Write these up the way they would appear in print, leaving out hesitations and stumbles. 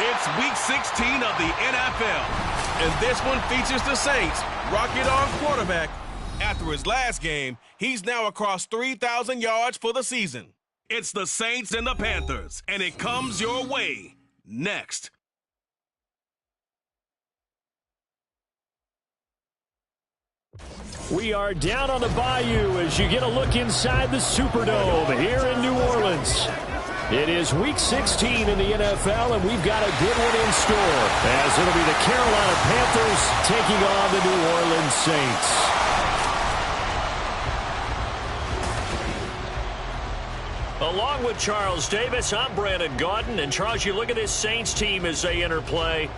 It's Week 16 of the NFL, and this one features the Saints. Rocket Arm quarterback. After his last game, he's now across 3,000 yards for the season. It's the Saints and the Panthers, and it comes your way next. We are down on the bayou as you get a look inside the Superdome here in New Orleans. It is Week 16 in the NFL, and we've got a good one in store, as it'll be the Carolina Panthers taking on the New Orleans Saints. Along with Charles Davis, I'm Brandon Gaudin. And Charles, you look at this Saints team as they enter play.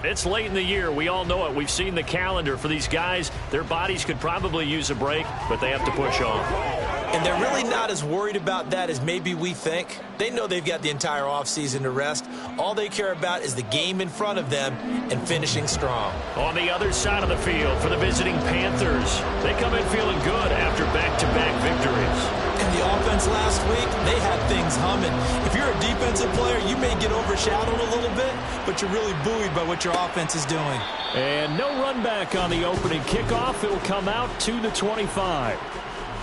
It's late in the year. We all know it. We've seen the calendar for these guys. Their bodies could probably use a break, but they have to push on. And they're really not as worried about that as maybe we think. They know they've got the entire offseason to rest. All they care about is the game in front of them and finishing strong. On the other side of the field for the visiting Panthers, they come in feeling good after back-to-back victories. And the offense last week, they had things humming. If you're a defensive player, you may get overshadowed a little bit, but you're really buoyed by what your offense is doing. And no run back on the opening kickoff. It'll come out to the 25.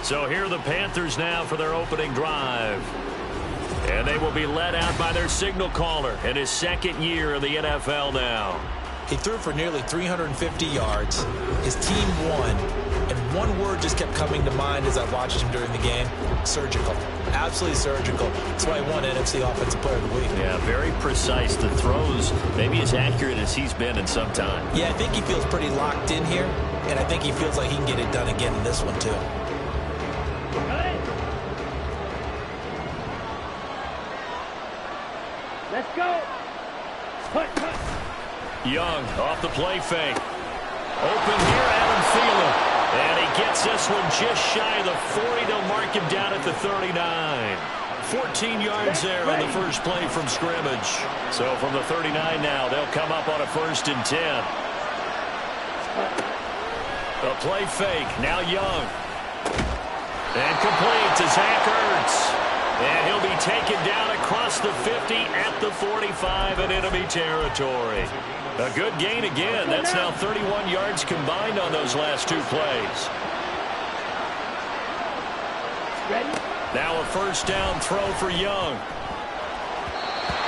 So here are the Panthers now for their opening drive. And they will be led out by their signal caller in his second year in the NFL now. He threw for nearly 350 yards. His team won. And one word just kept coming to mind as I watched him during the game: surgical. Absolutely surgical. That's why he won NFC Offensive Player of the Week. Yeah, very precise. The throws maybe as accurate as he's been in some time. Yeah, I think he feels pretty locked in here. And I think he feels like he can get it done again in this one, too. Let's go. Young off the play fake. Open here, Adam Thielen. And he gets this one just shy of the 40. They'll mark him down at the 39. 14 yards there on the first play from scrimmage. So from the 39 now, they'll come up on a 1st and 10. A play fake. Now Young. And complete to Zach Ertz. And he'll be taken down across the 50 at the 45 in enemy territory. A good gain again. That's now 31 yards combined on those last two plays. Now a first down throw for Young.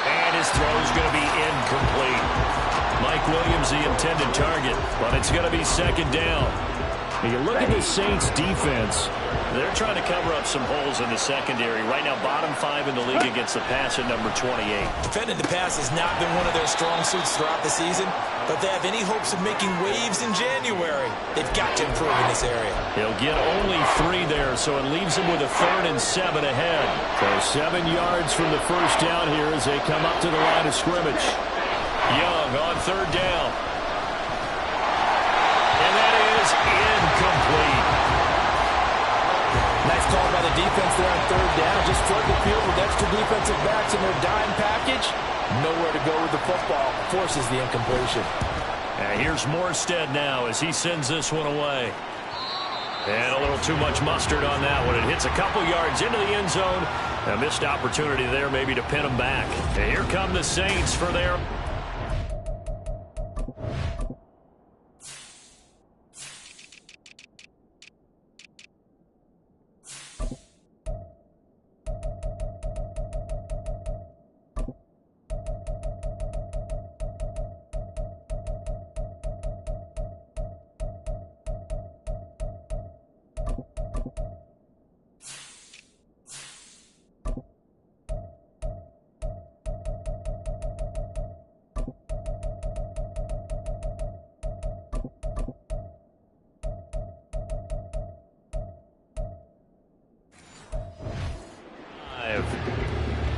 And his throw is going to be incomplete. Mike Williams the intended target, but it's going to be second down. You look at the Saints defense. They're trying to cover up some holes in the secondary. Right now, bottom 5 in the league against the pass at number 28. Defending the pass has not been one of their strong suits throughout the season, but they have any hopes of making waves in January. They've got to improve in this area. He'll get only 3 there, so it leaves him with a 3rd and 7 ahead. So 7 yards from the first down here as they come up to the line of scrimmage. Young on 3rd down. And that is incomplete. Nice call by the defense there on 3rd down. Just flood the field with extra defensive backs in their dime package. Nowhere to go with the football. Forces the incompletion. And here's Morstead now as he sends this one away. And a little too much mustard on that one. It hits a couple yards into the end zone. A missed opportunity there maybe to pin them back. And here come the Saints for their...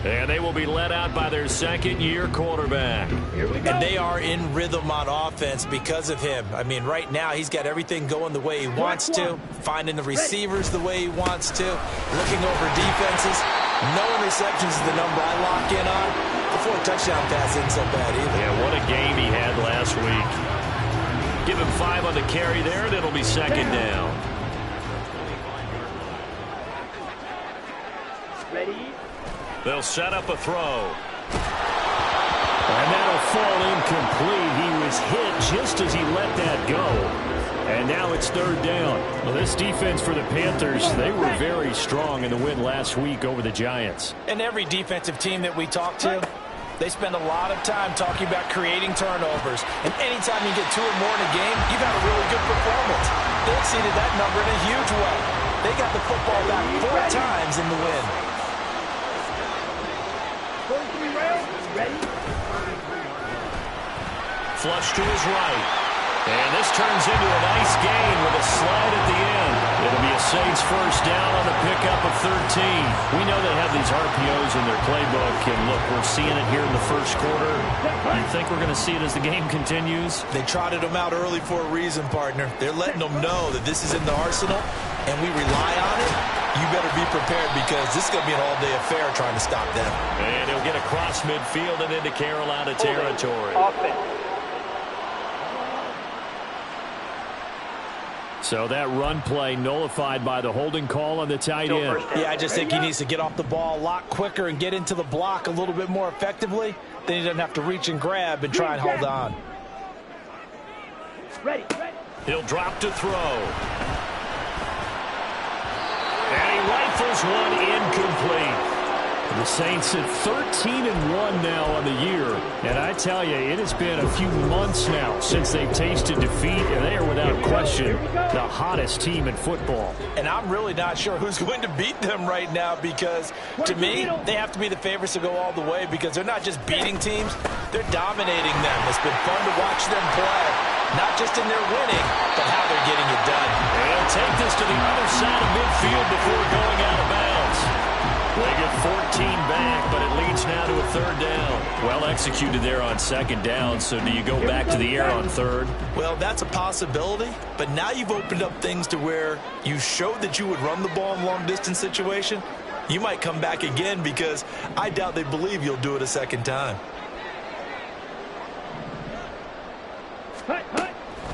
And they will be led out by their second-year quarterback. Here we go. And they are in rhythm on offense because of him. I mean, right now, he's got everything going the way he wants to, finding the receivers the way he wants to, looking over defenses. No interceptions is the number I lock in on. Before a touchdown pass isn't so bad either. Yeah, what a game he had last week. Give him 5 on the carry there, and it'll be second down. Ready? They'll set up a throw. And that'll fall incomplete. He was hit just as he let that go. And now it's third down. Well, this defense for the Panthers, they were very strong in the win last week over the Giants. And every defensive team that we talk to, they spend a lot of time talking about creating turnovers. And anytime you get 2 or more in a game, you've had a really good performance. They exceeded that number in a huge way. They got the football back 4 times in the win. Flush to his right. And this turns into a nice gain with a slide at the end. It'll be a Saints first down on the pickup of 13. We know they have these RPOs in their playbook, and look, we're seeing it here in the first quarter. You think we're going to see it as the game continues? They trotted them out early for a reason, partner. They're letting them know that this is in the arsenal, and we rely on it. You better be prepared because this is going to be an all-day affair trying to stop them. And he'll get across midfield and into Carolina territory. So that run play nullified by the holding call on the tight end. Yeah, I just think he needs to get off the ball a lot quicker and get into the block a little bit more effectively. Then he doesn't have to reach and grab and try and hold on. He'll drop to throw. And he rifles one incomplete. The Saints at 13-1 now on the year. And I tell you, it has been a few months now since they've tasted defeat, and they are without question the hottest team in football. And I'm really not sure who's going to beat them right now because, to me, they have to be the favorites to go all the way because they're not just beating teams, they're dominating them. It's been fun to watch them play, not just in their winning, but how they're getting it done. They'll take this to the other side of midfield before going out of bounds. They get 14 back, but it leads now to a third down. Well executed there on second down, so do you go back to the air on third? Well, that's a possibility, but now you've opened up things to where you showed that you would run the ball in long-distance situation. You might come back again because I doubt they believe you'll do it a second time.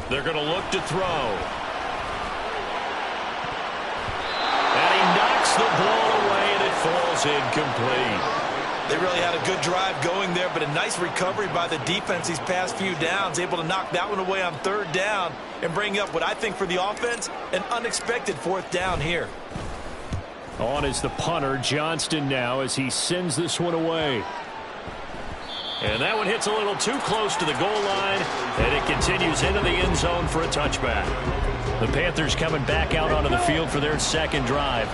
They're going to look to throw. And he knocks the ball away, and it falls incomplete. They really had a good drive going there, but a nice recovery by the defense these past few downs, able to knock that one away on third down and bring up what I think for the offense, an unexpected fourth down here. On is the punter, Johnston, now as he sends this one away. And that one hits a little too close to the goal line, and it continues into the end zone for a touchback. The Panthers coming back out onto the field for their second drive.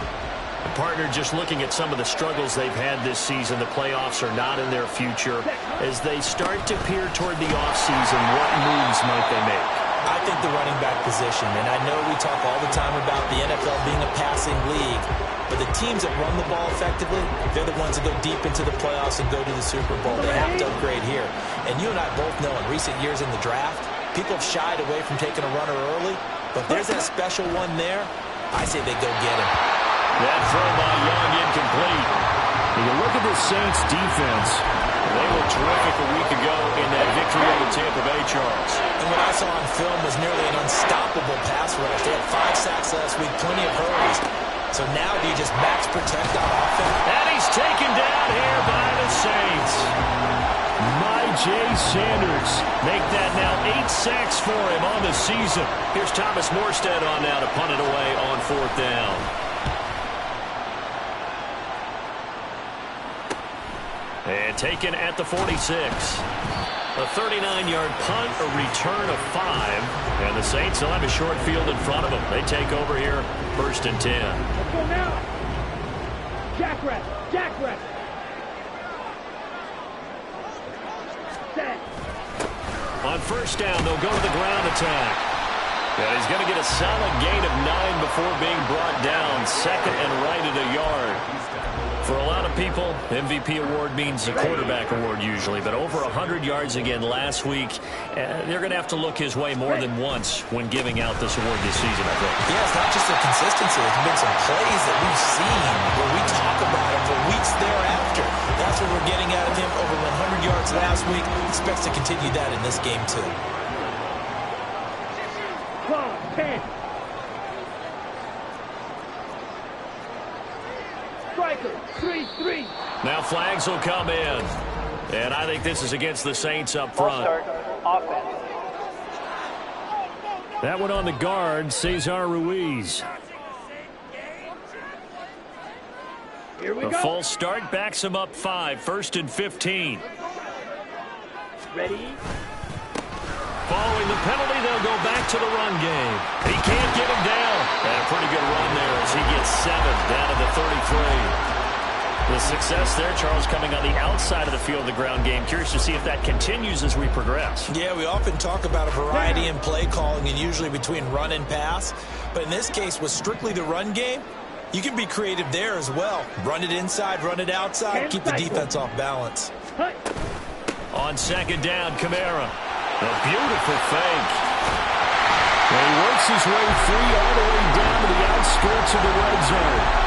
The partner just looking at some of the struggles they've had this season. The playoffs are not in their future. As they start to peer toward the offseason, what moves might they make? I think the running back position, and I know we talk all the time about the NFL being a passing league, but the teams that run the ball effectively, they're the ones that go deep into the playoffs and go to the Super Bowl. They have to upgrade here. And you and I both know in recent years in the draft, people have shied away from taking a runner early, but there's that special one there. I say they go get him. That throw by Young incomplete. When you look at the Saints defense, they were terrific a week ago in that victory over Tampa Bay, Charles. And what I saw on film was nearly an unstoppable pass rush. They had 5 sacks last week, plenty of hurries. So now do you just max protect on offense? And he's taken down here by the Saints. Jay Sanders make that now 8 sacks for him on the season. Here's Thomas Morstead on now to punt it away on fourth down. And taken at the 46. A 39-yard punt, a return of 5. And the Saints will have a short field in front of them. They take over here, 1st and 10. Let's go now. Jackrabbit, jackrabbit. On first down, they'll go to the ground attack. And he's going to get a solid gain of 9 before being brought down. 2nd and right at a yard. For a lot of people, MVP award means a quarterback award usually, but over 100 yards again last week. They're going to have to look his way more than once when giving out this award this season, I think. Yeah, it's not just the consistency. There's been some plays that we've seen where we talk about him for weeks thereafter. That's what we're getting out of him. Over 100 yards last week. Expects to continue that in this game, too. 10. Striker, 3-3. Now flags will come in. And I think this is against the Saints up front. Offense. That one on the guard, Cesar Ruiz. Here we A go. full start backs him up 5, 1st and 15. Ready? Following the penalty, they'll go back to the run game. He can't get him down. And a pretty good run there as he gets 7 down to the 33. The success there, Charles, coming on the outside of the field, the ground game. Curious to see if that continues as we progress. Yeah, we often talk about a variety in play calling and usually between run and pass. But in this case, with strictly the run game, you can be creative there as well. Run it inside, run it outside, keep the defense off balance. On 2nd down, Kamara. A beautiful fake. And he works his way free all the way down to the outskirts of the red zone.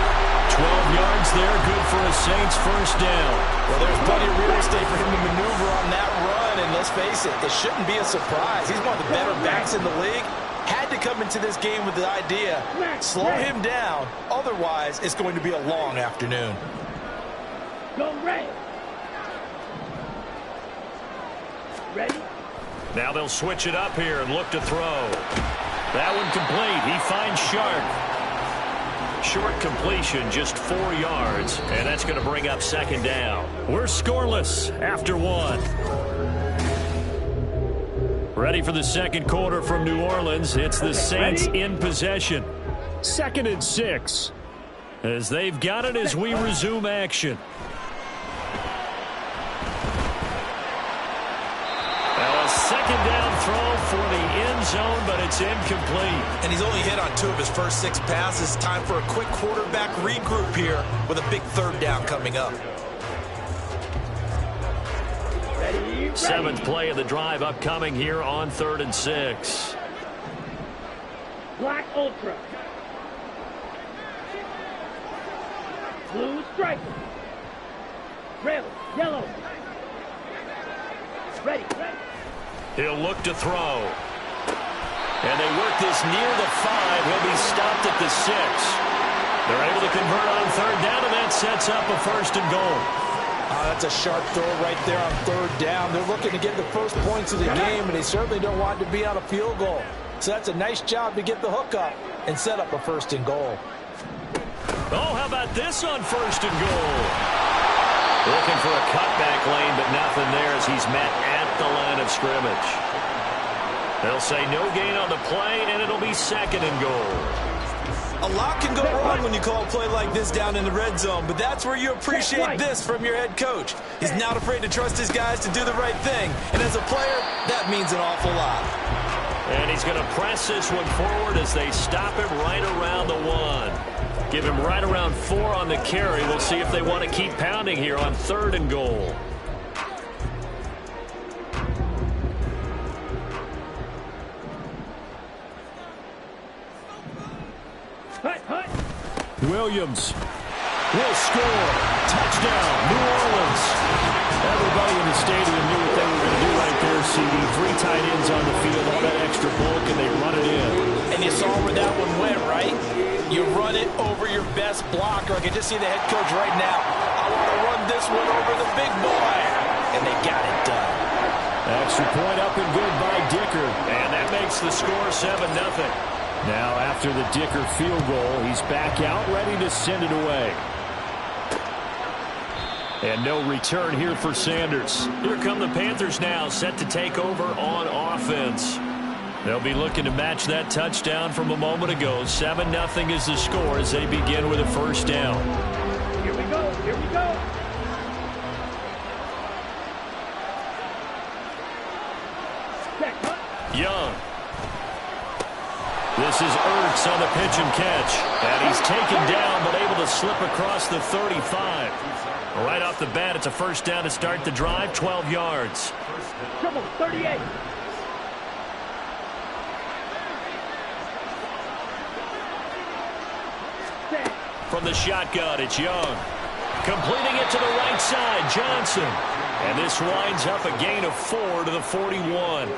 12 yards there, good for a Saints first down. Well, there's plenty of real estate for him to maneuver on that run, and let's face it, it shouldn't be a surprise. He's one of the better backs in the league. Had to come into this game with the idea, slow him down, otherwise it's going to be a long afternoon. Go red. Ready? Now they'll switch it up here and look to throw. That one complete. He finds Sharp. Short completion, just 4 yards, and that's going to bring up 2nd down. We're scoreless after 1. Ready for the 2nd quarter from New Orleans. It's the Saints in possession. 2nd and 6. As they've got it as we resume action. A 2nd down throw for the end zone, but it's incomplete. And he's only hit on 2 of his first 6 passes. Time for a quick quarterback regroup here with a big 3rd down coming up. Ready? 7th play of the drive upcoming here on 3rd and 6. Black Ultra. Blue Striker. Red, yellow. Ready. He'll look to throw. And they work this near the 5. He'll be stopped at the 6. They're able to convert on 3rd down, and that sets up a 1st and goal. That's a sharp throw right there on 3rd down. They're looking to get the first points of the game, and they certainly don't want it to be on a field goal. So that's a nice job to get the hook up and set up a 1st and goal. Oh, how about this on 1st and goal? Looking for a cutback lane, but nothing there as he's met at the line of scrimmage. They'll say no gain on the play, and it'll be 2nd and goal. A lot can go wrong when you call a play like this down in the red zone, but that's where you appreciate this from your head coach. He's not afraid to trust his guys to do the right thing, and as a player, that means an awful lot. And he's going to press this one forward as they stop him right around the 1. Give him right around 4 on the carry. We'll see if they want to keep pounding here on 3rd and goal. Williams will score. Touchdown, New Orleans. Everybody in the stadium knew what they were going to do right there, CD. 3 tight ends on the field, all that extra bulk, and they run it in. And you saw where that one went, right? You run it over your best blocker. I can just see the head coach right now. I want to run this one over the big boy. And they got it done. Extra point up and good by Dicker. And that makes the score 7-0. Now after the Dicker field goal, he's back out ready to send it away. And no return here for Sanders. Here come the Panthers now, set to take over on offense. They'll be looking to match that touchdown from a moment ago. 7-0 is the score as they begin with a 1st down. Here we go. Here we go. Young. This is Ertz on the pitch and catch. And he's taken down but able to slip across the 35. Right off the bat, it's a 1st down to start the drive, 12 yards. Trouble, 38. From the shotgun, it's Young. Completing it to the right side, Johnson. And this winds up a gain of 4 to the 41.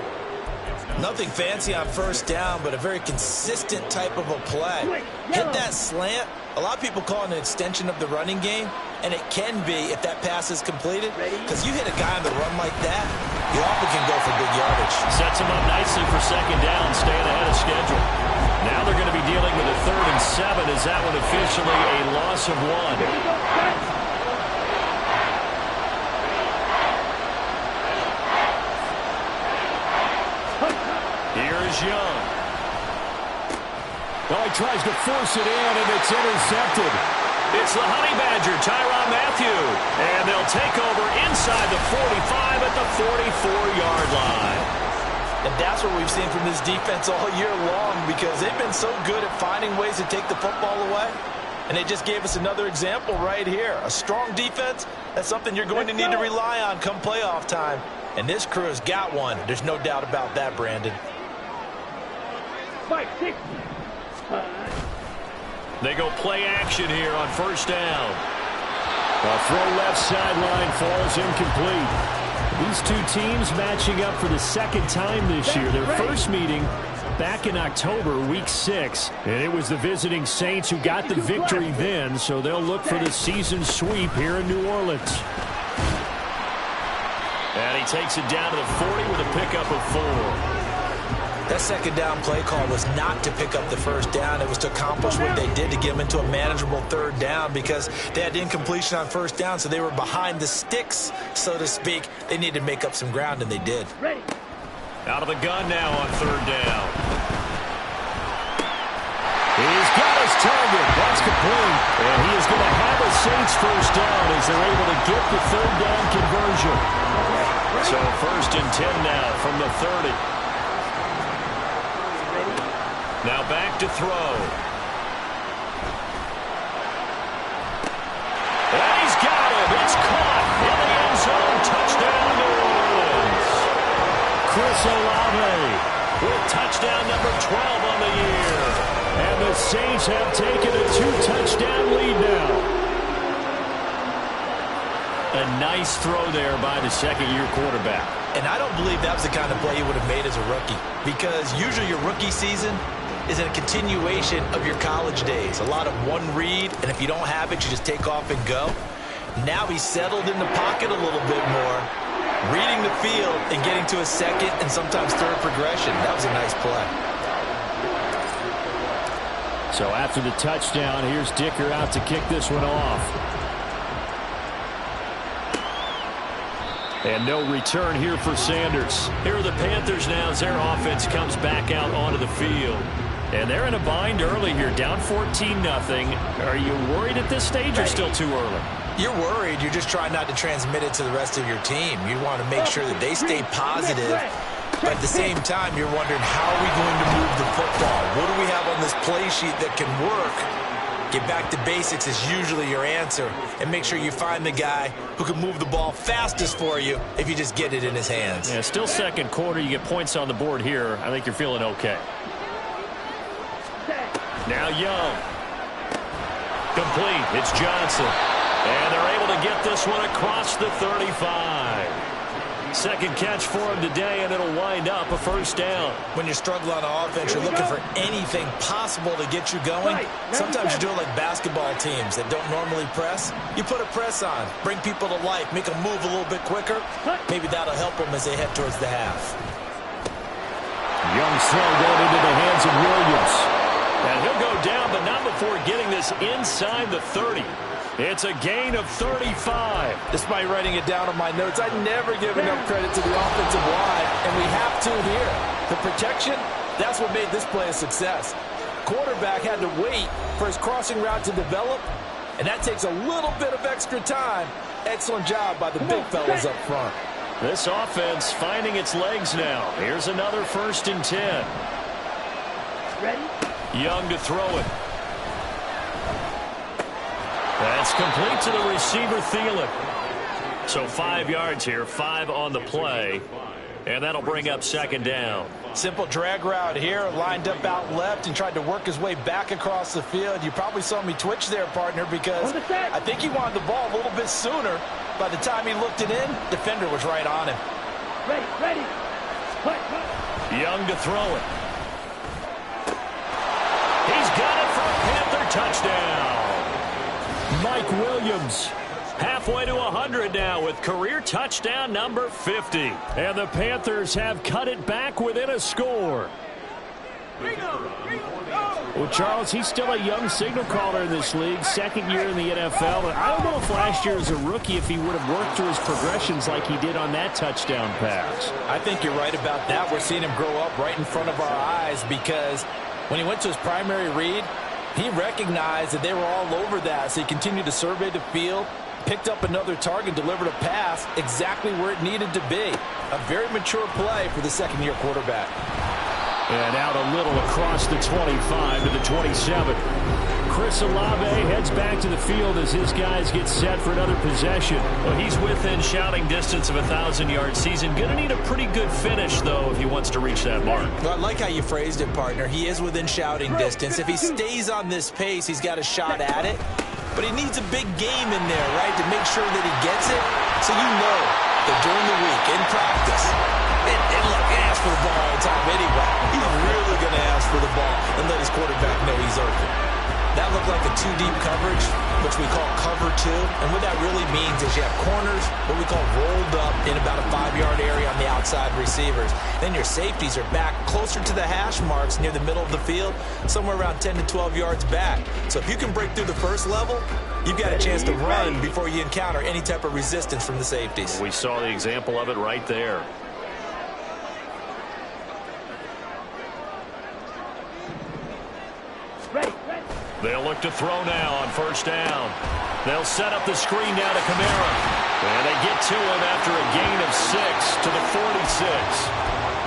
Nothing fancy on 1st down, but a very consistent type of a play. Hit that slant. A lot of people call it an extension of the running game. And it can be if that pass is completed, because you hit a guy on the run like that, you often can go for big yardage. Sets him up nicely for second down, staying ahead of schedule. Now they're going to be dealing with a 3rd and 7. Is that one officially a loss of 1? Here is Young. Well, he tries to force it in, and it's intercepted. It's the Honey Badger, Tyrann Mathieu. And they'll take over inside the 45 at the 44-yard line. And that's what we've seen from this defense all year long, because they've been so good at finding ways to take the football away. And they just gave us another example right here. A strong defense, that's something you're going to need to rely on come playoff time. And this crew has got one. There's no doubt about that, Brandon. 5, 6. They go play action here on 1st down. A throw left sideline falls incomplete. These two teams matching up for the 2nd time this year. Their first meeting back in October, week 6. And it was the visiting Saints who got the victory then, so they'll look for the season sweep here in New Orleans. And he takes it down to the 40 with a pickup of 4. That 2nd down play call was not to pick up the 1st down. It was to accomplish what they did to get them into a manageable 3rd down, because they had incompletion on 1st down, so they were behind the sticks, so to speak. They needed to make up some ground, and they did. Ready. Out of the gun now on 3rd down. He's got his target. That's complete. And he is going to have a Saints 1st down as they're able to get the 3rd down conversion. So 1st and 10 now from the 30. Now back to throw. And he's got him. It's caught in the end zone. Touchdown, New Orleans. Chris Olave with touchdown number 12 on the year. And the Saints have taken a 2-touchdown lead now. A nice throw there by the 2nd-year quarterback. And I don't believe that was the kind of play he would have made as a rookie, because usually your rookie season is a continuation of your college days. A lot of one read, and if you don't have it, you just take off and go. Now he's settled in the pocket a little bit more, reading the field and getting to a 2nd and sometimes 3rd progression. That was a nice play. So after the touchdown, here's Dicker out to kick this one off. And no return here for Sanders. Here are the Panthers now as their offense comes back out onto the field. And they're in a bind early here, down 14-0. Are you worried at this stage or still too early? You're worried. You're just trying not to transmit it to the rest of your team. You want to make sure that they stay positive. But at the same time, you're wondering, how are we going to move the football? What do we have on this play sheet that can work? Get back to basics is usually your answer. And make sure you find the guy who can move the ball fastest for you if you just get it in his hands. Yeah, still 2nd quarter. You get points on the board here. I think you're feeling okay. Now Young. Complete. It's Johnson. And they're able to get this one across the 35. 2nd catch for him today, and it'll wind up a 1st down. When you struggle on offense, you're looking for anything possible to get you going. Sometimes you do it like basketball teams that don't normally press. You put a press on, bring people to life, make them move a little bit quicker. Maybe that'll help them as they head towards the half. Young's throw going into the hands of Williams. And he'll go down, but not before getting this inside the 30. It's a gain of 35. Despite writing it down on my notes, I never give enough credit to the offensive line, and we have to here. The protection, that's what made this play a success. Quarterback had to wait for his crossing route to develop, and that takes a little bit of extra time. Excellent job by the big fellas up front. This offense finding its legs now. Here's another 1st and 10. Ready? Young to throw it. That's complete to the receiver, Thielen. So 5 yards here, 5 on the play. And that'll bring up 2nd down. Simple drag route here, lined up out left and tried to work his way back across the field. You probably saw me twitch there, partner, because I think he wanted the ball a little bit sooner. By the time he looked it in, defender was right on him. Ready. Young to throw it. He's got it for a Panther touchdown. Mike Williams Halfway to 100 now with career touchdown number 50. And the Panthers have cut it back within a score. Well, Charles, he's still a young signal caller in this league, second year in the NFL. But I don't know if last year as a rookie if he would have worked through his progressions like he did on that touchdown pass. I think you're right about that. We're seeing him grow up right in front of our eyes because when he went to his primary read, he recognized that they were all over that, so he continued to survey the field, picked up another target, delivered a pass exactly where it needed to be. A very mature play for the second-year quarterback. And out a little across the 25 to the 27. Chris Olave heads back to the field as his guys get set for another possession. Well, he's within shouting distance of a 1,000-yard season. Going to need a pretty good finish, though, if he wants to reach that mark. Well, I like how you phrased it, partner. He is within shouting distance. If he stays on this pace, he's got a shot at it. But he needs a big game in there, right, to make sure that he gets it. So you know that during the week, in practice, and look, he asked for the ball all the time anyway. He's really going to ask for the ball and let his quarterback know he's open. That looked like a two-deep coverage, which we call cover two. And what that really means is you have corners, what we call rolled up in about a 5-yard area on the outside receivers. Then your safeties are back closer to the hash marks near the middle of the field, somewhere around 10 to 12 yards back. So if you can break through the first level, you've got a chance to run before you encounter any type of resistance from the safeties. We saw the example of it right there. They'll look to throw now on first down. They'll set up the screen now to Kamara. And they get to him after a gain of 6 to the 46.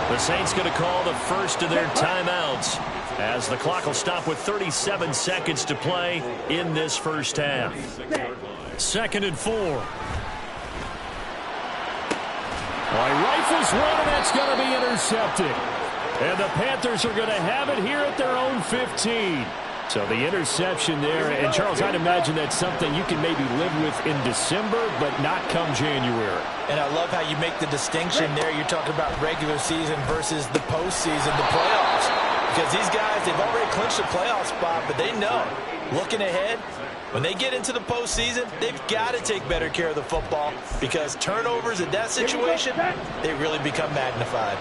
The Saints going to call the first of their timeouts as the clock will stop with 37 seconds to play in this first half. 2nd and 4. Well, he rifles one, and that's going to be intercepted. And the Panthers are going to have it here at their own 15. So the interception there, and Charles, I'd imagine that's something you can maybe live with in December, but not come January. And I love how you make the distinction there. You're talking about regular season versus the postseason, the playoffs. Because these guys, they've already clinched a playoff spot, but they know, looking ahead, when they get into the postseason, they've got to take better care of the football because turnovers in that situation, they really become magnified.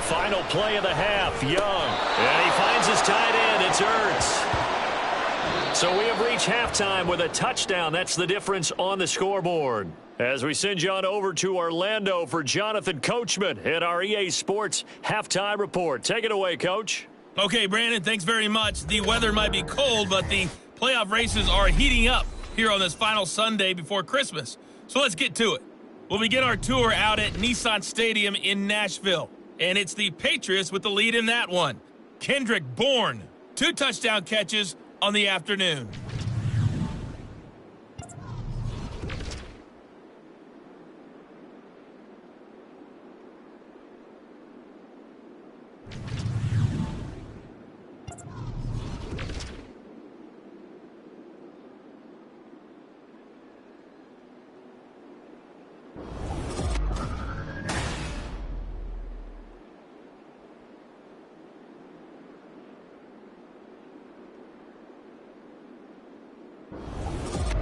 Final play of the half, Young. And he finds his tight end. It's Ertz. So we have reached halftime with a touchdown. That's the difference on the scoreboard. As we send you on over to Orlando for Jonathan Coachman at our EA Sports Halftime Report. Take it away, Coach. Okay, Brandon, thanks very much. The weather might be cold, but the playoff races are heating up here on this final Sunday before Christmas. So let's get to it. We'll begin our tour out at Nissan Stadium in Nashville. And it's the Patriots with the lead in that one. Kendrick Bourne, 2 touchdown catches on the afternoon.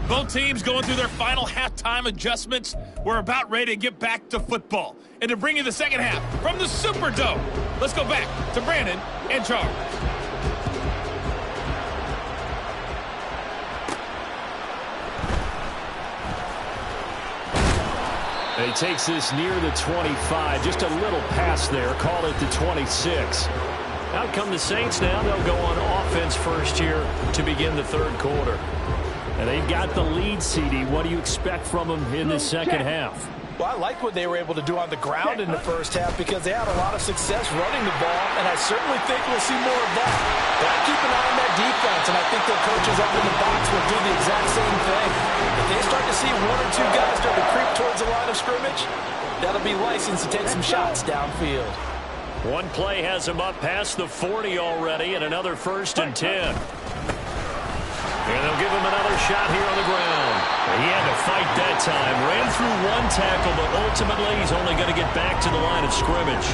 Both teams going through their final halftime adjustments. We're about ready to get back to football. And to bring you the second half from the Superdome, let's go back to Brandon and Charles. And he takes this near the 25. Just a little pass there. Call it the 26. Out come the Saints now. They'll go on offense first here to begin the third quarter. And they've got the lead, CD. What do you expect from them in the second half? Well, I like what they were able to do on the ground in the first half because they had a lot of success running the ball, and I certainly think we'll see more of that. But I keep an eye on that defense, and I think their coaches up in the box will do the exact same thing. If they start to see 1 or 2 guys start to creep towards the line of scrimmage, that'll be license to take some shots downfield. One play has him up past the 40 already, and another 1st and 10. And they'll give him another shot here on the ground. He had to fight that time. Ran through 1 tackle, but ultimately he's only going to get back to the line of scrimmage.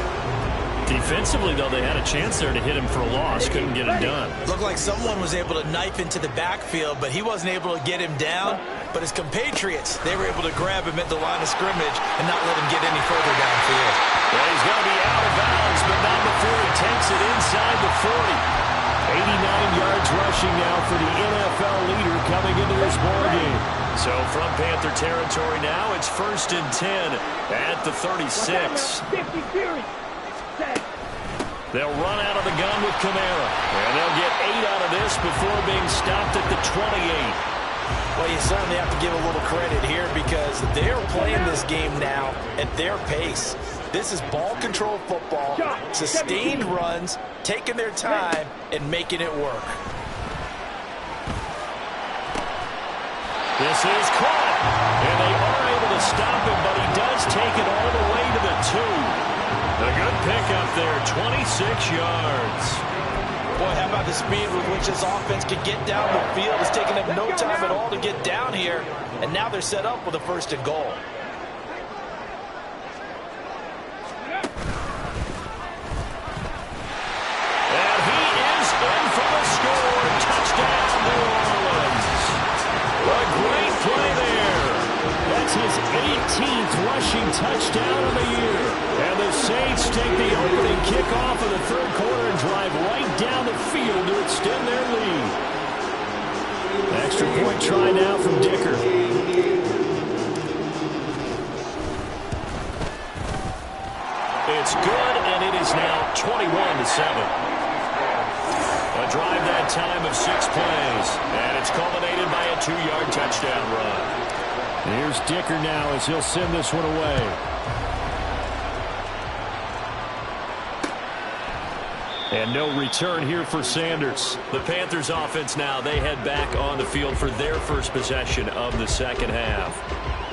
Defensively, though, they had a chance there to hit him for a loss. Couldn't get it done. Looked like someone was able to knife into the backfield, but he wasn't able to get him down. But his compatriots, they were able to grab him at the line of scrimmage and not let him get any further downfield. Well, he's going to be out of bounds, but not before he takes it inside the 40. 89 yards rushing now for the NFL leader coming into this ballgame. So from Panther territory now, it's 1st and 10 at the 36. They'll run out of the gun with Kamara, and they'll get 8 out of this before being stopped at the 28. Well, you certainly have to give a little credit here because they're playing this game now at their pace. This is ball control football, sustained runs, taking their time, and making it work. This is caught, and they are able to stop him, but he does take it all the way to the 2. A good pickup there, 26 yards. Boy, how about the speed with which this offense can get down the field? It's taken them no time at all to get down here, and now they're set up with a 1st and goal. And he is in for the score. Touchdown, New Orleans. A great play there. That's his 18th rushing touchdown of the year. And the Saints take the opening kickoff of the 3rd quarter and drive right down the field to extend their lead. Extra point try now from Dicker. It's good, and it is now 21-7. A drive that time of 6 plays, and it's culminated by a 2-yard touchdown run. Here's Dicker now as he'll send this one away. And no return here for Sanders. The Panthers offense now, they head back on the field for their first possession of the second half.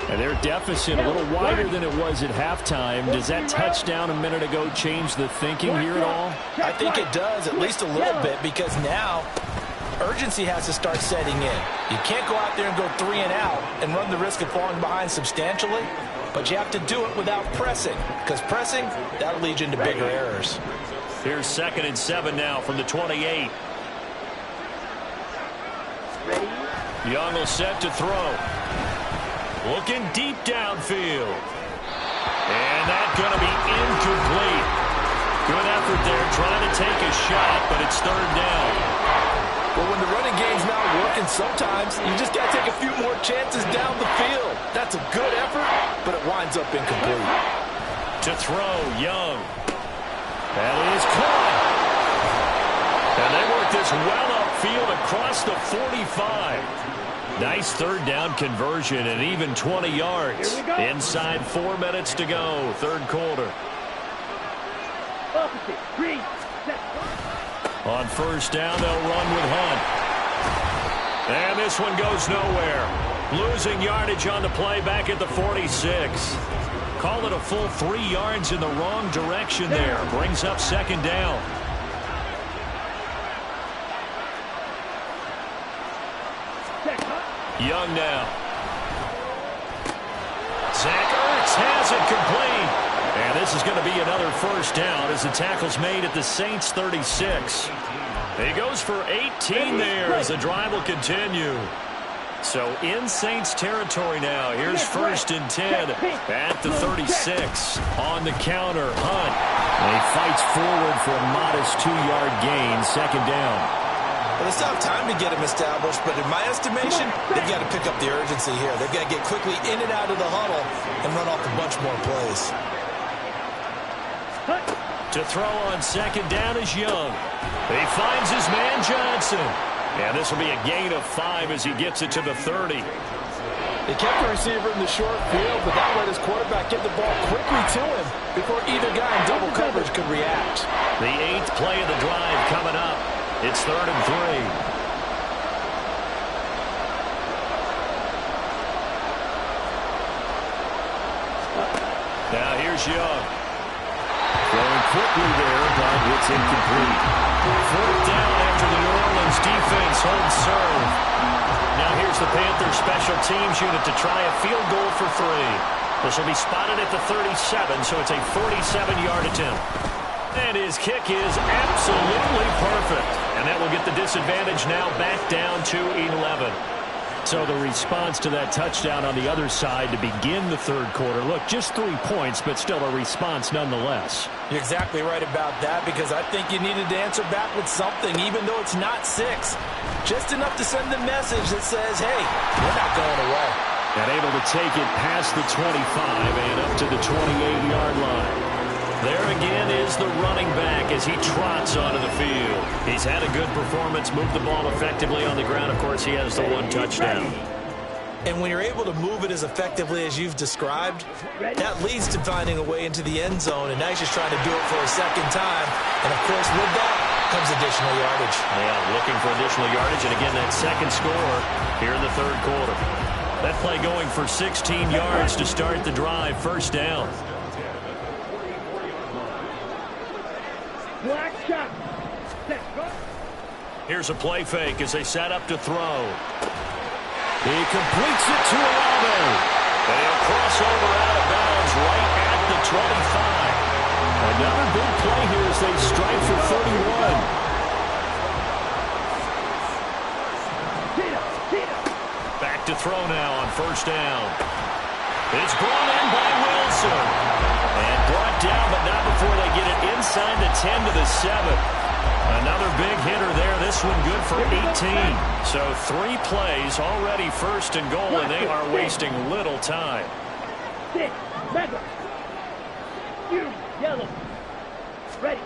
And their deficit a little wider than it was at halftime. Does that touchdown a minute ago change the thinking here at all? I think it does, at least a little bit, because now urgency has to start setting in. You can't go out there and go 3 and out and run the risk of falling behind substantially, but you have to do it without pressing, because pressing, that'll lead you into bigger errors. Here's 2nd and 7 now from the 28. Young will set to throw. Looking deep downfield. And that's going to be incomplete. Good effort there trying to take a shot, but it's 3rd down. Well, when the running game's not working, sometimes you just got to take a few more chances down the field. That's a good effort, but it winds up incomplete. To throw, Young. That is caught. And they work this well upfield across the 45. Nice 3rd down conversion and even 20 yards. Inside 4 minutes to go, 3rd quarter. On 1st down, they'll run with Hunt. And this one goes nowhere. Losing yardage on the play back at the 46. Call it a full 3 yards in the wrong direction there. Brings up 2nd down. Young now. Zach Ertz has it complete. And this is going to be another 1st down as the tackle's made at the Saints 36. He goes for 18 there as the drive will continue. So in Saints territory now. Here's 1st and 10 at the 36. On the counter, Hunt. And he fights forward for a modest 2-yard gain, 2nd down. Well, it's not time to get him established, but in my estimation, they've got to pick up the urgency here. They've got to get quickly in and out of the huddle and run off a bunch more plays. To throw on 2nd down is Young. He finds his man Johnson. And this will be a gain of 5 as he gets it to the 30. They kept the receiver in the short field, but that let his quarterback get the ball quickly to him before either guy in double coverage could react. The 8th play of the drive coming up. It's 3rd and 3. Now here's Young. Throwing quickly there, but it's incomplete. 4th down after the New Orleans defense holds serve. Now here's the Panthers special teams unit to try a field goal for 3. This will be spotted at the 37, so it's a 47-yard attempt. And his kick is absolutely perfect. And that will get the disadvantage now back down to 11. So the response to that touchdown on the other side to begin the third quarter. Look, just 3 points, but still a response nonetheless. You're exactly right about that, because I think you needed to answer back with something, even though it's not 6. Just enough to send the message that says, hey, we're not going away. And able to take it past the 25 and up to the 28-yard line. There again is the running back as he trots onto the field. He's had a good performance, moved the ball effectively on the ground. Of course, he has the 1 touchdown. And when you're able to move it as effectively as you've described, that leads to finding a way into the end zone, and now he's just trying to do it for a second time. And, of course, with that comes additional yardage. Yeah, looking for additional yardage, and again, that second score here in the third quarter. That play going for 16 yards to start the drive, first down. Black shot. Here's a play fake as they set up to throw. He completes it to Olave. And he'll cross over out of bounds right at the 25. Another big play here as they strike for 31. Back to throw now on first down. It's brought in by Wilson. And brought down, but not before they get it inside the 10 to the 7. Another big hitter there. This one good for 18. So 3 plays already first and goal, and they are wasting little time. 6, mega. Yellow. Ready.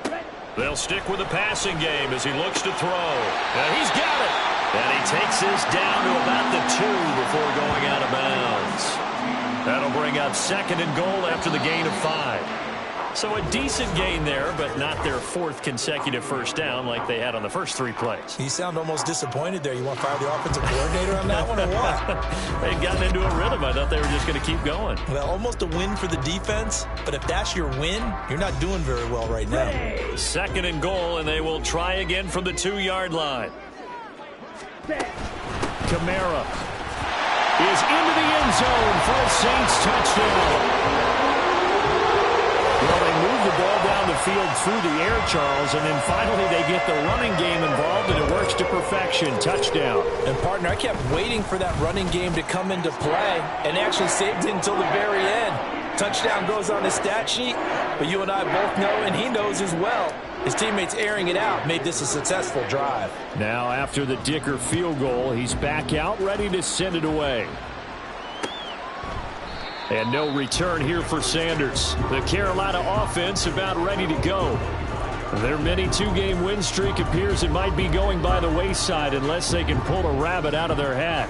They'll stick with the passing game as he looks to throw. And he's got it. And he takes this down to about the 2 before going out of bounds. That'll bring up second and goal after the gain of 5. So a decent gain there, but not their 4th consecutive first down like they had on the first 3 plays. You sound almost disappointed there. You want to fire the offensive coordinator on that one or what? They'd gotten into a rhythm. I thought they were just going to keep going. Well, almost a win for the defense, but if that's your win, you're not doing very well right now. Second and goal, and they will try again from the 2-yard line. Kamara is into the end zone for a Saints touchdown. Well, they move the ball down the field through the air, Charles, and then finally they get the running game involved, and it works to perfection. Touchdown. And, partner, I kept waiting for that running game to come into play, and they actually saved it until the very end. Touchdown goes on the stat sheet, but you and I both know, and he knows as well, his teammates airing it out made this a successful drive. Now, after the Dicker field goal, he's back out, ready to send it away. And no return here for Sanders. The Carolina offense about ready to go. Their mini 2-game win streak appears it might be going by the wayside unless they can pull a rabbit out of their hat.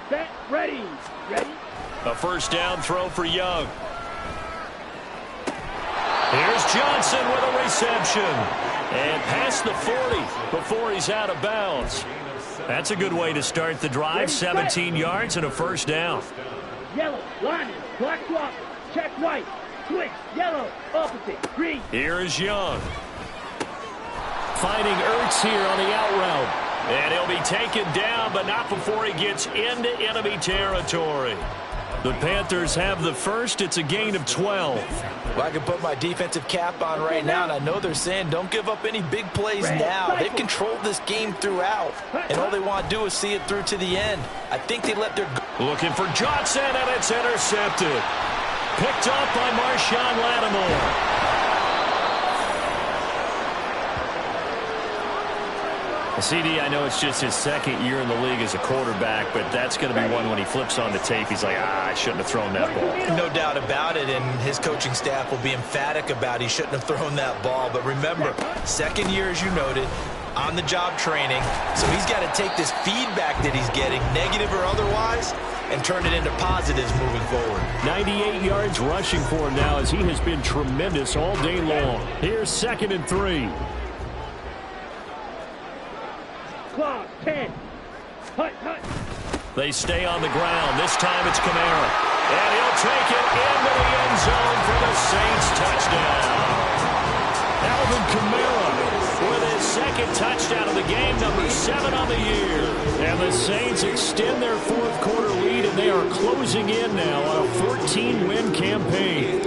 Set, ready. A first down throw for Young. Here's Johnson with a reception. And past the 40 before he's out of bounds. That's a good way to start the drive. 17 yards and a first down. Yellow, line, black swap, check white, switch, yellow, opposite, green. Here is Young. Finding Ertz here on the out route. And he'll be taken down, but not before he gets into enemy territory. The Panthers have the first. It's a gain of 12. Well, I can put my defensive cap on right now, and I know they're saying don't give up any big plays now. They've controlled this game throughout, and all they want to do is see it through to the end. I think they let their... Looking for Johnson, and it's intercepted. Picked off by Marshawn Lattimore. CD, I know it's just his 2nd year in the league as a quarterback, but that's going to be one when he flips on the tape. He's like, I shouldn't have thrown that ball. No doubt about it, and his coaching staff will be emphatic about he shouldn't have thrown that ball. But remember, 2nd year, as you noted, on-the-job training. So he's got to take this feedback that he's getting, negative or otherwise, and turn it into positives moving forward. 98 yards rushing for him now as he has been tremendous all day long. Here's 2nd and 3. Clock, 10. Hut. They stay on the ground. This time it's Kamara. And he'll take it into the end zone for the Saints touchdown. Alvin Kamara with his 2nd touchdown of the game, number 7 on the year. And the Saints extend their 4th quarter lead, and they are closing in now on a 14-win campaign.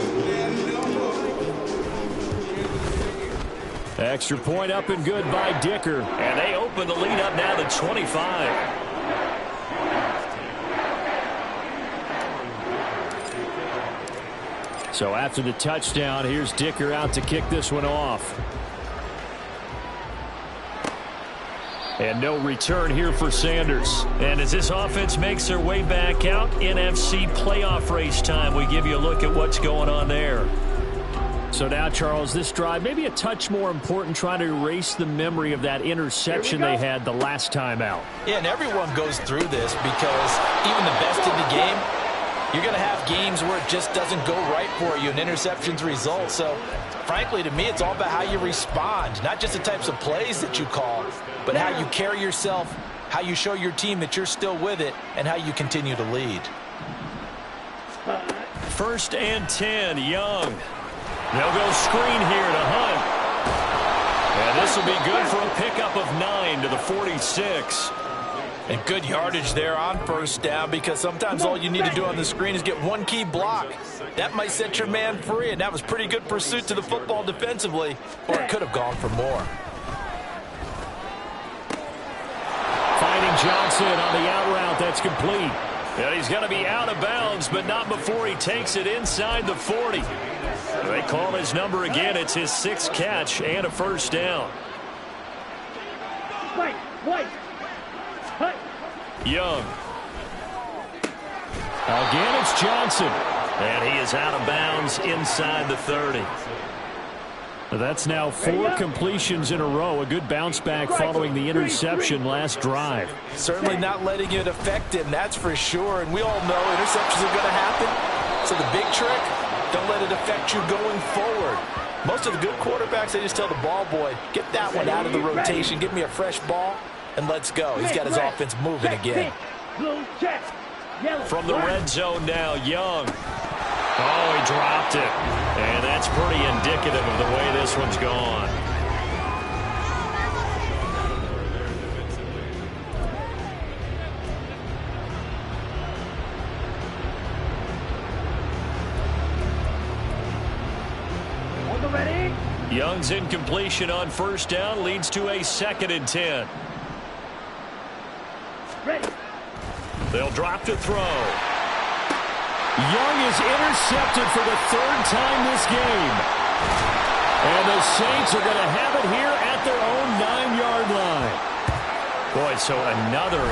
Extra point up and good by Dicker. And they open the lead up now to 25. So after the touchdown, here's Dicker out to kick this one off. And no return here for Sanders. And as this offense makes their way back out, NFC playoff race time, we give you a look at what's going on there. So now, Charles, this drive maybe a touch more important, trying to erase the memory of that interception they had the last time out. Yeah, and everyone goes through this because even the best in the game, you're going to have games where it just doesn't go right for you, and interceptions result. So, frankly, to me, it's all about how you respond, not just the types of plays that you call, but how you carry yourself, how you show your team that you're still with it, and how you continue to lead. 1st and 10, Young. They'll go screen here to Hunt. And this will be good for a pickup of 9 to the 46. And good yardage there on 1st down, because sometimes all you need to do on the screen is get one key block. That might set your man free, and that was pretty good pursuit to the football defensively, or it could have gone for more. Finding Johnson on the out route. That's complete. And he's going to be out of bounds, but not before he takes it inside the 40. They call his number again. It's his 6th catch and a 1st down. White. Young. Again, it's Johnson. And he is out of bounds inside the 30. That's now 4 completions in a row. A good bounce back following the interception last drive. Certainly not letting it affect him, that's for sure. And we all know interceptions are going to happen. So the big trick, don't let it affect you going forward. Most of the good quarterbacks, they just tell the ball boy, get that one out of the rotation, give me a fresh ball, and let's go. He's got his offense moving again. From the red zone now, Young. Oh, he dropped it. And that's pretty indicative of the way this one's gone. Young's incompletion on 1st down leads to a 2nd and 10. They'll drop to throw. Young is intercepted for the 3rd time this game. And the Saints are going to have it here at their own 9-yard line. Boy, so another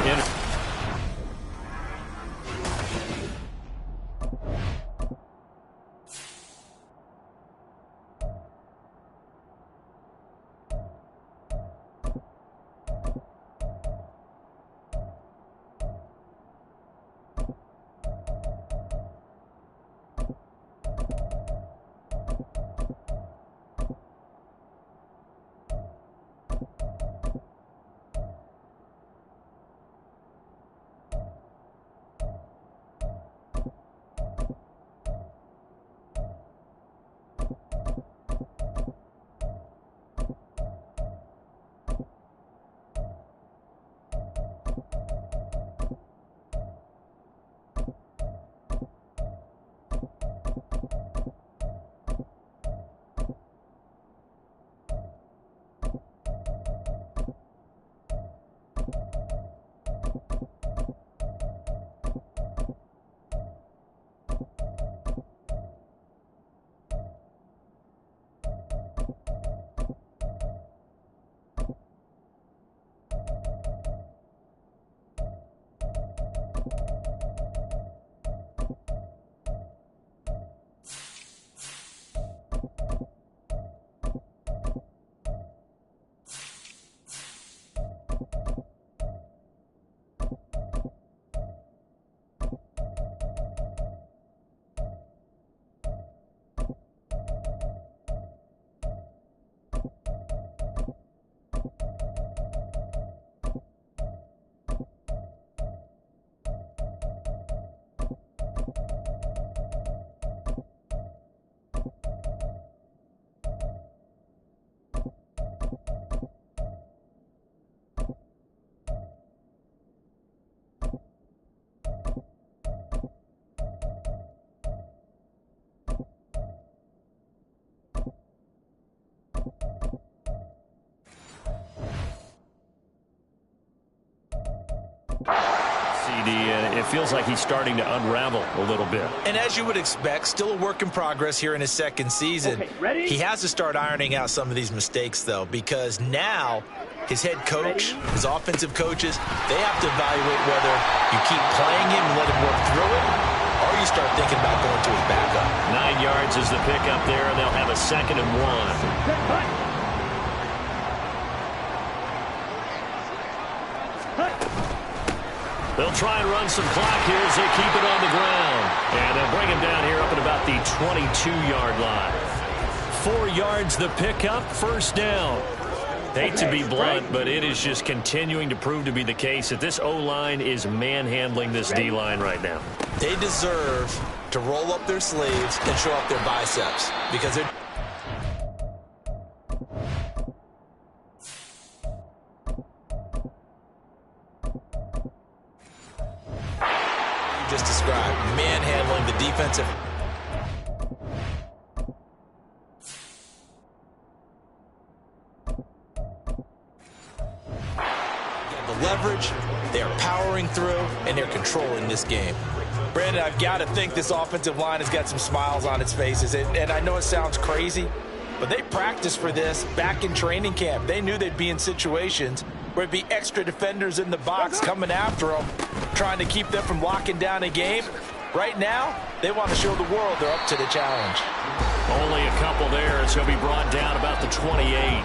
D, and it feels like he's starting to unravel a little bit. And as you would expect, still a work in progress here in his second season. Okay, ready? He has to start ironing out some of these mistakes, though, because now his head coach, his offensive coaches, they have to evaluate whether you keep playing him and let him work through it, or you start thinking about going to his backup. 9 yards is the pickup there, and they'll have a 2nd and 1. Set, cut. They'll try and run some clock here as they keep it on the ground. And they'll bring him down here up at about the 22-yard line. 4 yards the pickup, first down. Hate to be blunt, but it is just continuing to prove to be the case that this O-line is manhandling this D-line right now. They deserve to roll up their sleeves and show off their biceps because they're just described, manhandling the defensive. The leverage, they are powering through, and they're controlling this game. Brandon, I've got to think this offensive line has got some smiles on its faces, and I know it sounds crazy, but they practiced for this back in training camp. They knew they'd be in situations where it'd be extra defenders in the box coming after them, trying to keep them from locking down a game. Right now, they want to show the world they're up to the challenge. Only a couple there as he'll be brought down about the 28.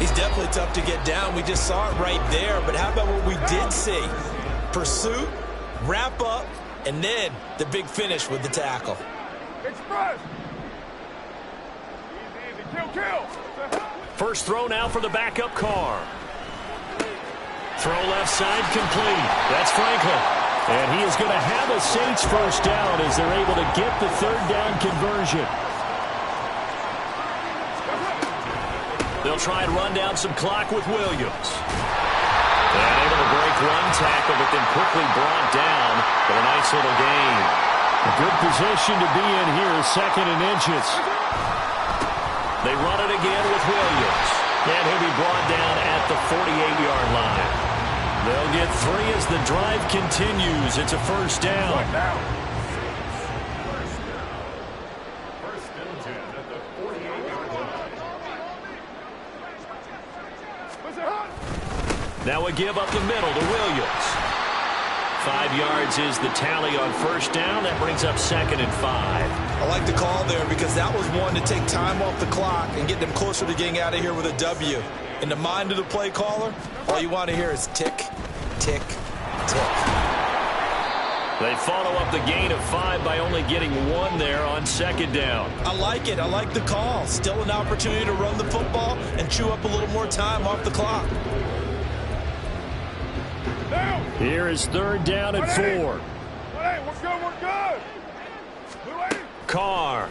He's definitely tough to get down. We just saw it right there, but how about what we did see? Pursuit, wrap up, and then the big finish with the tackle. Express. Easy, easy. Kill. First throw now for the backup car. Throw left side complete. That's Franklin. And he is going to have a Saints first down as they're able to get the third down conversion. They'll try and run down some clock with Williams. And able to break one tackle, but then quickly brought down. But a nice little gain. A good position to be in here, 2nd and inches. They run it again with Williams. And he'll be brought down at the 48-yard line. They'll get 3 as the drive continues. It's a first down. First and 10 at the 48-yard line. Now a give up the middle to Williams. 5 yards is the tally on first down. That brings up 2nd and 5. I like the call there because that was one to take time off the clock and get them closer to getting out of here with a W. In the mind of the play caller, all you want to hear is tick, tick, tick. They follow up the gain of 5 by only getting 1 there on 2nd down. I like it. I like the call. Still an opportunity to run the football and chew up a little more time off the clock. Here is 3rd down and 4. Hey, we're good, we're good. Carr.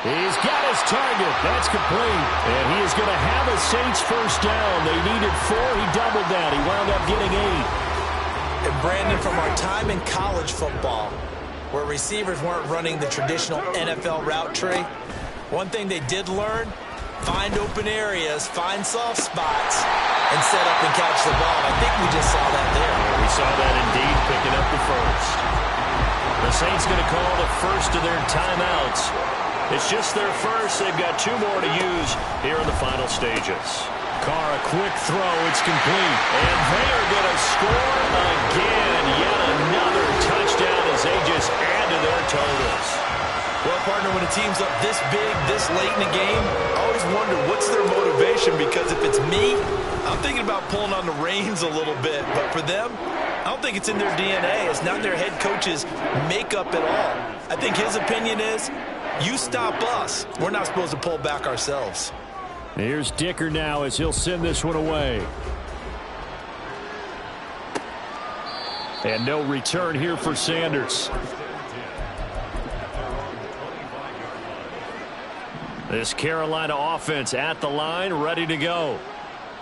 He's got his target. That's complete. And he is going to have a Saints first down. They needed 4. He doubled that. He wound up getting 8. And Brandon, from our time in college football, where receivers weren't running the traditional NFL route tree, one thing they did learn, find open areas, find soft spots, and set up and catch the ball. I think we just saw that there. We saw that indeed, picking up the first. The Saints going to call the first of their timeouts. It's just their first. They've got 2 more to use here in the final stages. Carr, a quick throw. It's complete. And they are going to score again. Yet another touchdown as they just add to their totals. Well, partner, when a team's up this big, this late in the game, I always wonder what's their motivation, because if it's me, I'm thinking about pulling on the reins a little bit. But for them, I don't think it's in their DNA. It's not their head coach's makeup at all. I think his opinion is, you stop us. We're not supposed to pull back ourselves. Here's Dicker now as he'll send this one away. And no return here for Sanders. This Carolina offense at the line, ready to go.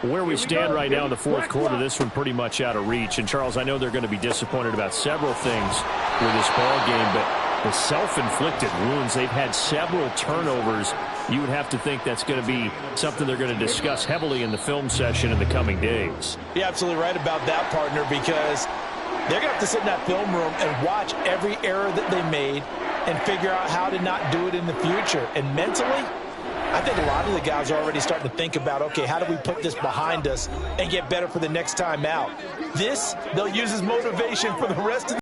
Where we stand right now in the fourth quarter, this one pretty much out of reach. And, Charles, I know they're going to be disappointed about several things with this ball game, but the self-inflicted wounds. They've had several turnovers. You would have to think that's going to be something they're going to discuss heavily in the film session in the coming days. You're absolutely right about that, partner, because they're going to have to sit in that film room and watch every error that they made and figure out how to not do it in the future. And mentally, I think a lot of the guys are already starting to think about, okay, how do we put this behind us and get better for the next time out? This, they'll use as motivation for the rest of the